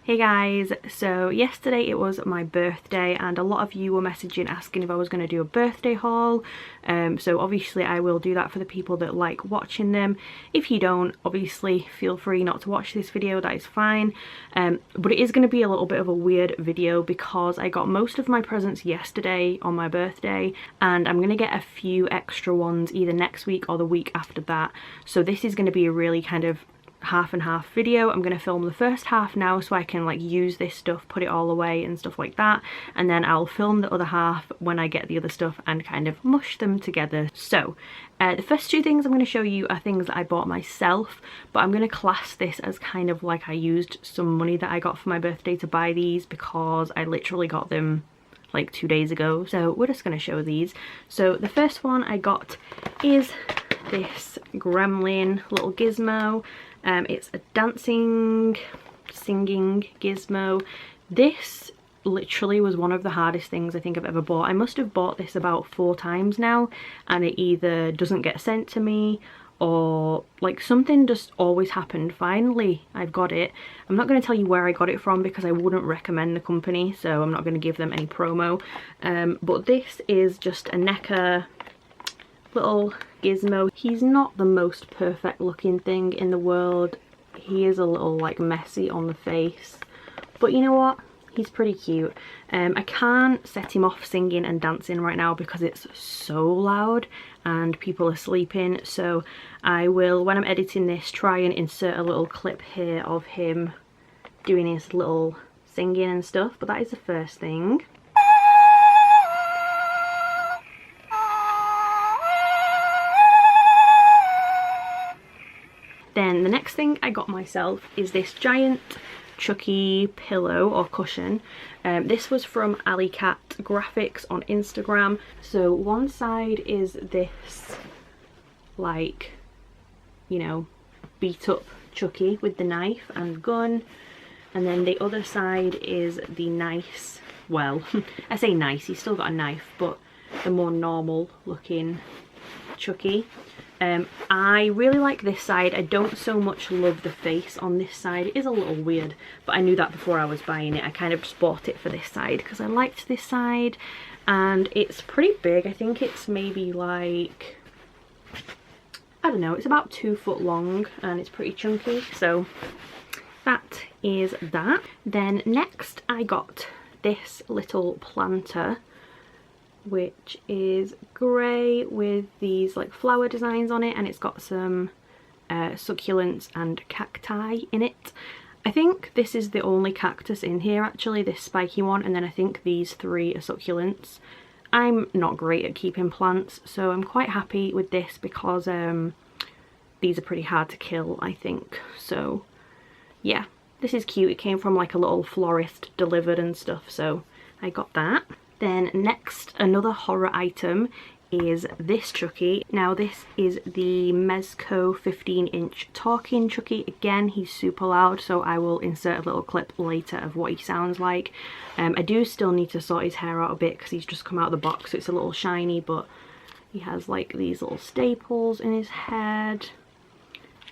Hey guys, so yesterday it was my birthday and a lot of you were messaging asking if I was going to do a birthday haul. So obviously I will do that for the people that like watching them. If you don't, obviously feel free not to watch this video, that is fine. But it is going to be a little bit of a weird video because I got most of my presents yesterday on my birthday and I'm going to get a few extra ones either next week or the week after that. So this is going to be a really kind of half and half video. I'm going to film the first half now so I can like use this stuff, put it all away and stuff like that, and then I'll film the other half when I get the other stuff and kind of mush them together. So the first two things I'm going to show you are things that I bought myself, but I'm going to class this as kind of like I used some money that I got for my birthday to buy these because I literally got them like 2 days ago. So we're just going to show these. So the first one I got is this Gremlin little gizmo. It's a dancing, singing gizmo. This literally was one of the hardest things I think I've ever bought. I must have bought this about 4 times now and it either doesn't get sent to me or like something just always happened. Finally I've got it. I'm not going to tell you where I got it from because I wouldn't recommend the company, so I'm not going to give them any promo. But this is just a NECA little gizmo. He's not the most perfect looking thing in the world. He is a little like messy on the face, but you know what, he's pretty cute. I can't set him off singing and dancing right now because it's so loud and people are sleeping, so I will, when I'm editing this, try and insert a little clip here of him doing his little singing and stuff. But that is the first thing. Then the next thing I got myself is this giant Chucky pillow or cushion. This was from Alley Cat Graphics on Instagram. So one side is this like, you know, beat up Chucky with the knife and gun, and then the other side is the nice, well I say nice, he's still got a knife, but the more normal looking Chucky. I really like this side. I don't so much love the face on this side. It is a little weird, but I knew that before I was buying it. I kind of just bought it for this side because I liked this side, and it's pretty big. I think it's maybe like, I don't know, it's about 2 foot long and it's pretty chunky, so that is that. Then next I got this little planter, which is grey with these like flower designs on it, and it's got some succulents and cacti in it. I think this is the only cactus in here actually, this spiky one, and then I think these 3 are succulents. I'm not great at keeping plants, so I'm quite happy with this because these are pretty hard to kill, I think. So yeah, this is cute. It came from like a little florist delivered and stuff, so I got that. Then next, another horror item is this Chucky. Now this is the Mezco 15-inch talking Chucky. Again, he's super loud, so I will insert a little clip later of what he sounds like. I do still need to sort his hair out a bit because he's just come out of the box, so it's a little shiny, but he has like these little staples in his head.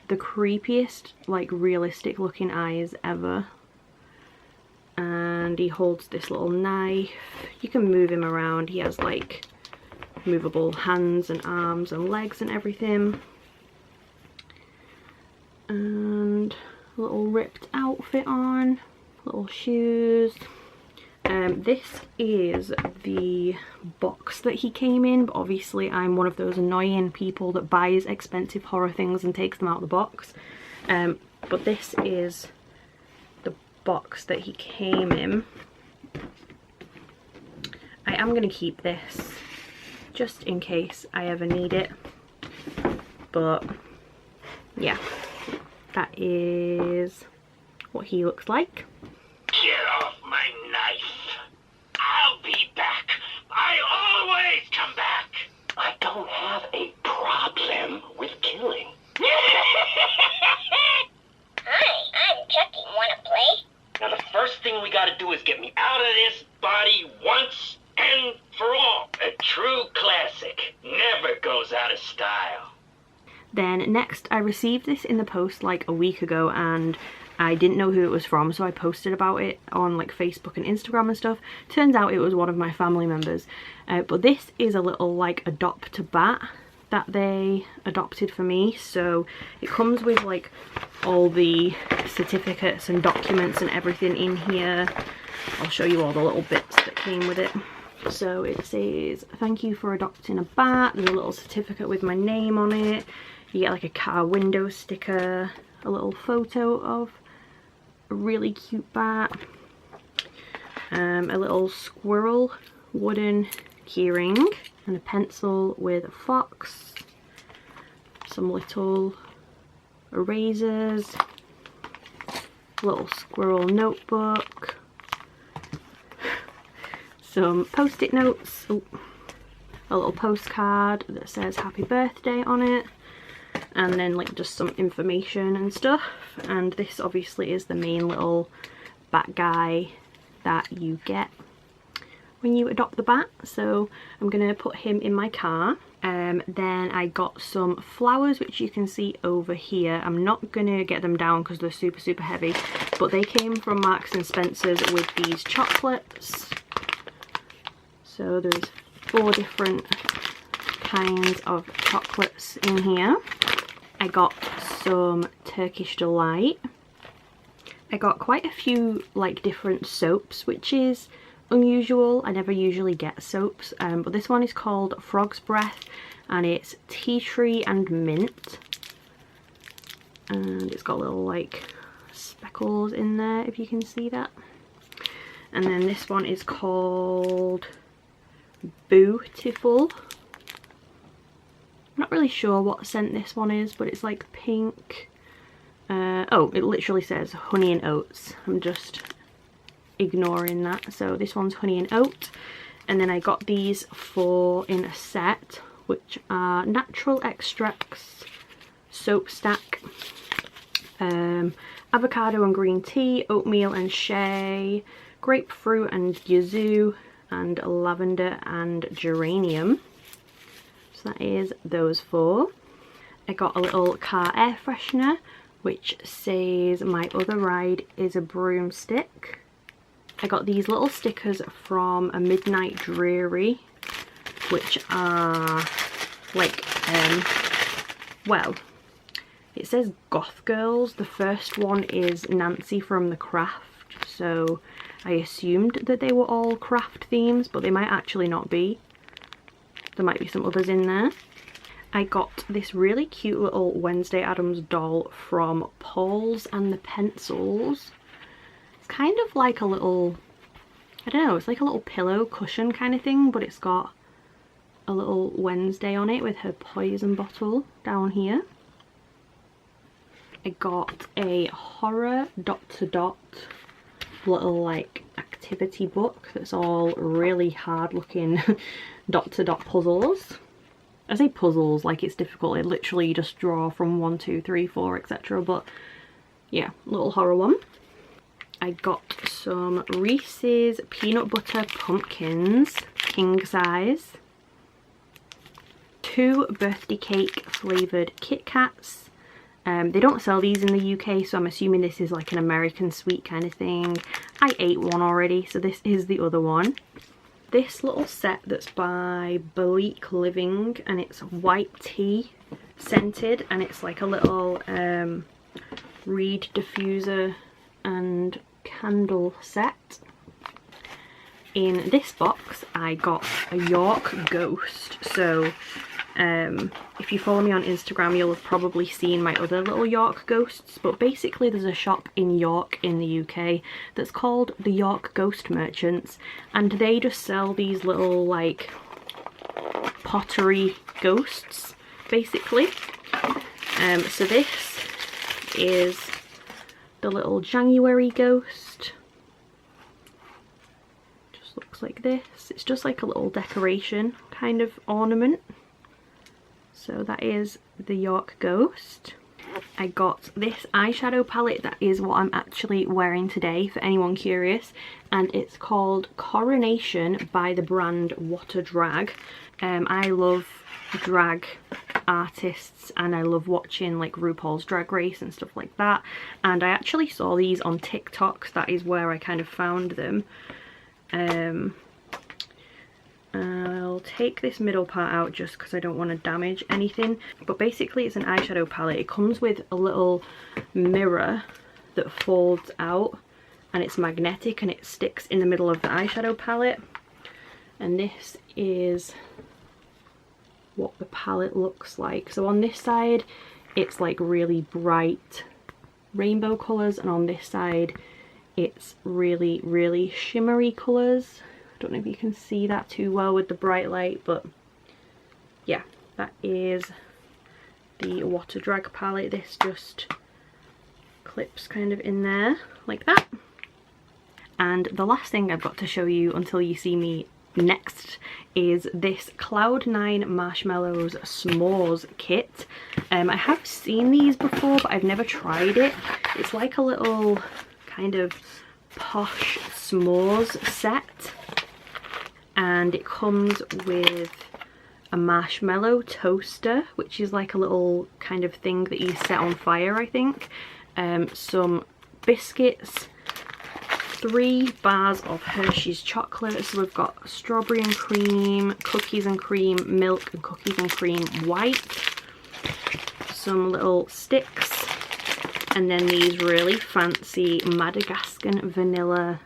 The creepiest, like realistic looking eyes ever. And he holds this little knife. You can move him around. He has like movable hands and arms and legs and everything. And a little ripped outfit on, little shoes. This is the box that he came in, but obviously I'm one of those annoying people that buys expensive horror things and takes them out of the box. But this is box that he came in. I am going to keep this just in case I ever need it, but yeah, that is what he looks like. Get off my knife. I'll be back. I always come back. I don't have a problem with killing. Hi, I'm Chucky. Wanna play? Now the first thing we gotta do is get me out of this body once and for all. A true classic. Never goes out of style. Then next, I received this in the post like a week ago and I didn't know who it was from, so I posted about it on like Facebook and Instagram and stuff. Turns out it was one of my family members. But this is a little like adopt-a-bat that they adopted for me. So it comes with like all the certificates and documents and everything in here. I'll show you all the little bits that came with it. So it says, thank you for adopting a bat. There's a little certificate with my name on it. You get like a car window sticker, a little photo of a really cute bat, a little squirrel wooden keyring, and a pencil with a fox, some little erasers, little squirrel notebook, some post-it notes, a little postcard that says happy birthday on it, and then like just some information and stuff. And this obviously is the main little bat guy that you get when you adopt the bat. So I'm gonna put him in my car. Then I got some flowers, which you can see over here. I'm not gonna get them down because they're super heavy, but they came from Marks and Spencer's with these chocolates. So there's 4 different kinds of chocolates in here. I got some Turkish Delight. I got quite a few like different soaps, which is unusual. I never usually get soaps, but this one is called Frog's Breath and it's tea tree and mint, and it's got little like speckles in there if you can see that. And then this one is called Beautiful. I'm not really sure what scent this one is, but it's like pink. Oh, it literally says honey and oats. I'm just ignoring that. So this one's honey and oat. And then I got these 4 in a set, which are natural extracts, soap stack, avocado and green tea, oatmeal and shea, grapefruit and yuzu, and lavender and geranium. So that is those 4. I got a little car air freshener, which says my other ride is a broomstick. I got these little stickers from A Midnight Dreary, which are like, well, it says Goth Girls. The first one is Nancy from The Craft, so I assumed that they were all craft themes, but they might actually not be. There might be some others in there. I got this really cute little Wednesday Addams doll from Paul's and the Pencils. It's kind of like a little, I don't know, it's like a little pillow cushion kind of thing, but it's got a little Wednesday on it with her poison bottle down here. I got a horror dot-to-dot little like activity book that's all really hard looking dot-to-dot puzzles. I say puzzles like it's difficult, it literally you just draw from 1, 2, 3, 4 etc, but yeah, little horror one. I got some Reese's peanut butter pumpkins, king size, 2 birthday cake flavoured Kit Kats. They don't sell these in the UK, so I'm assuming this is like an American sweet kind of thing. I ate one already, so this is the other one. This little set that's by Bleak Living, and it's white tea scented, and it's like a little reed diffuser and candle set. In this box I got a York Ghost. So if you follow me on Instagram you'll have probably seen my other little York Ghosts, but basically there's a shop in York in the UK that's called the York Ghost Merchants, and they just sell these little like pottery ghosts basically. So this is the little January ghost. Just looks like this. It's just like a little decoration kind of ornament. So that is the York Ghost. I got this eyeshadow palette that is what I'm actually wearing today for anyone curious, and it's called Coronation by the brand What a Drag. I love drag artists and I love watching like RuPaul's Drag Race and stuff like that, and I actually saw these on TikTok. That is where I kind of found them. I'll take this middle part out just because I don't want to damage anything, but basically it's an eyeshadow palette. It comes with a little mirror that folds out and it's magnetic and it sticks in the middle of the eyeshadow palette, and this is what the palette looks like. So on this side it's like really bright rainbow colours, and on this side it's really shimmery colours. I don't know if you can see that too well with the bright light, but yeah, that is the Water Drag palette. This just clips kind of in there like that. And the last thing I've got to show you until you see me next is this Cloud9 Marshmallows S'mores kit. I have seen these before, but I've never tried it. It's like a little kind of posh s'mores set, and it comes with a marshmallow toaster, which is like a little kind of thing that you set on fire, I think. Some biscuits, 3 bars of Hershey's chocolate. So we've got strawberry and cream, cookies and cream, milk and cookies and cream white, some little sticks, and then these really fancy Madagascar vanilla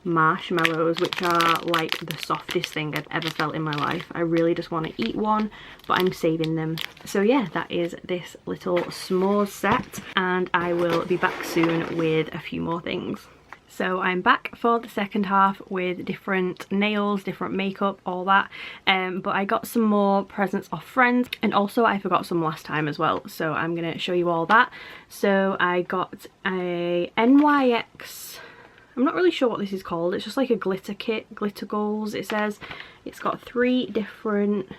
marshmallows, which are like the softest thing I've ever felt in my life. I really just want to eat one, but I'm saving them. So yeah, that is this little s'mores set, and I will be back soon with a few more things. So I'm back for the second half with different nails, different makeup, all that. But I got some more presents off friends, and also I forgot some last time as well. So I'm going to show you all that. So I got a NYX, I'm not really sure what this is called. It's just like a glitter kit, glitter goals it says. It's got 3 different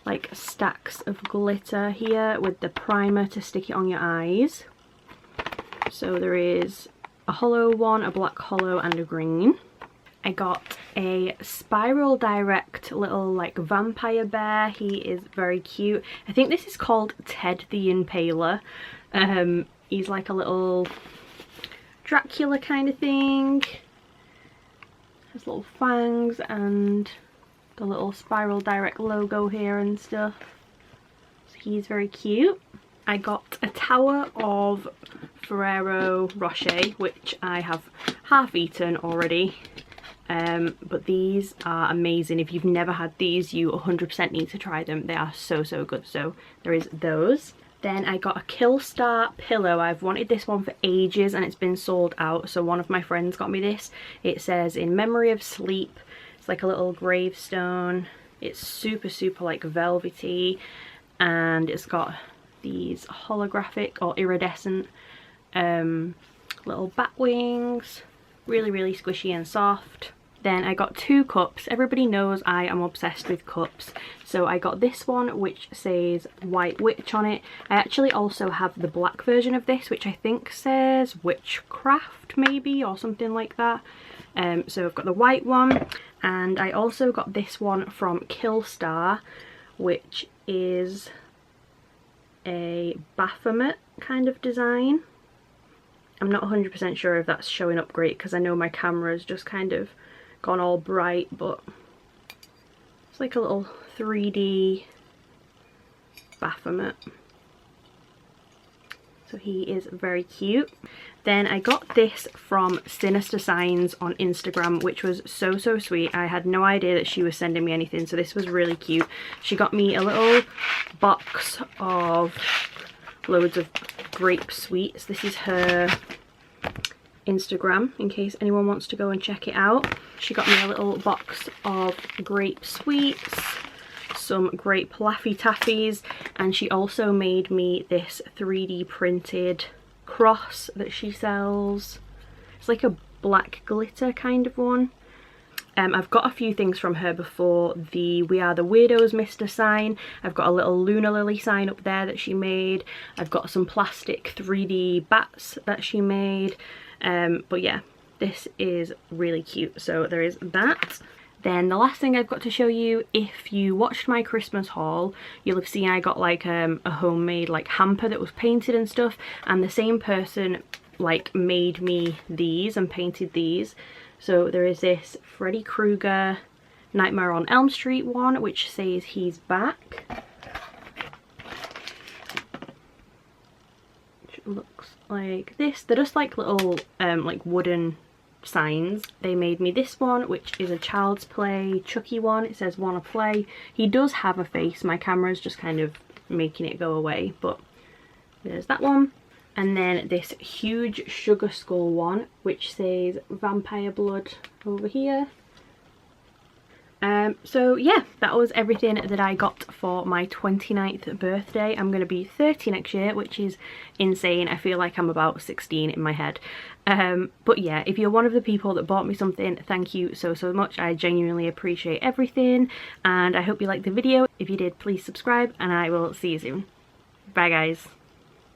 like stacks of glitter here with the primer to stick it on your eyes. So there is a hollow one, a black hollow and a green. I got a Spiral Direct little like vampire bear. He is very cute. I think this is called Ted the Impaler. He's like a little Dracula kind of thing. Has little fangs and the little Spiral Direct logo here and stuff. So he's very cute. I got a tower of Ferrero Rocher, which I have half eaten already. But these are amazing. If you've never had these, you 100% need to try them. They are so good. So there is those. Then I got a Sugar Pillow. I've wanted this one for ages and it's been sold out. So one of my friends got me this. It says "In memory of sleep." It's like a little gravestone. It's super like velvety, and it's got these holographic or iridescent little bat wings. Really squishy and soft. Then I got 2 cups. Everybody knows I am obsessed with cups. So I got this one which says White Witch on it. I actually also have the black version of this, which I think says Witchcraft maybe, or something like that. So I've got the white one, and I also got this one from Killstar, which is a Baphomet kind of design. I'm not 100% sure if that's showing up great because I know my camera's just kind of gone all bright, but it's like a little 3D Baphomet. So he is very cute. Then I got this from Sinister Signs on Instagram, which was so sweet. I had no idea that she was sending me anything, so this was really cute. She got me a little box of loads of grape sweets. This is her Instagram in case anyone wants to go and check it out. She got me a little box of grape sweets, some grape Laffy Taffies, and she also made me this 3D printed cross that she sells. It's like a black glitter kind of one. I've got a few things from her before. The We Are the Weirdos Mr. sign. I've got a little LunaLily sign up there that she made. I've got some plastic 3D bats that she made. But yeah, this is really cute. So there is that. Then the last thing I've got to show you, if you watched my Christmas haul, you'll have seen I got like a homemade like hamper that was painted and stuff, and the same person like made me these and painted these. So there is this Freddy Krueger Nightmare on Elm Street one, which says he's back. Which looks like this. They're just like little like wooden signs. They made me this one, which is a Child's Play Chucky one. It says wanna play. He does have a face. My camera's just kind of making it go away, but there's that one. And then this huge Sugar Skull one, which says vampire blood over here. So yeah, that was everything that I got for my 29th birthday. I'm going to be 30 next year, which is insane. I feel like I'm about 16 in my head. But yeah, if you're one of the people that bought me something, thank you so much. I genuinely appreciate everything, and I hope you liked the video. If you did, please subscribe, and I will see you soon. Bye guys.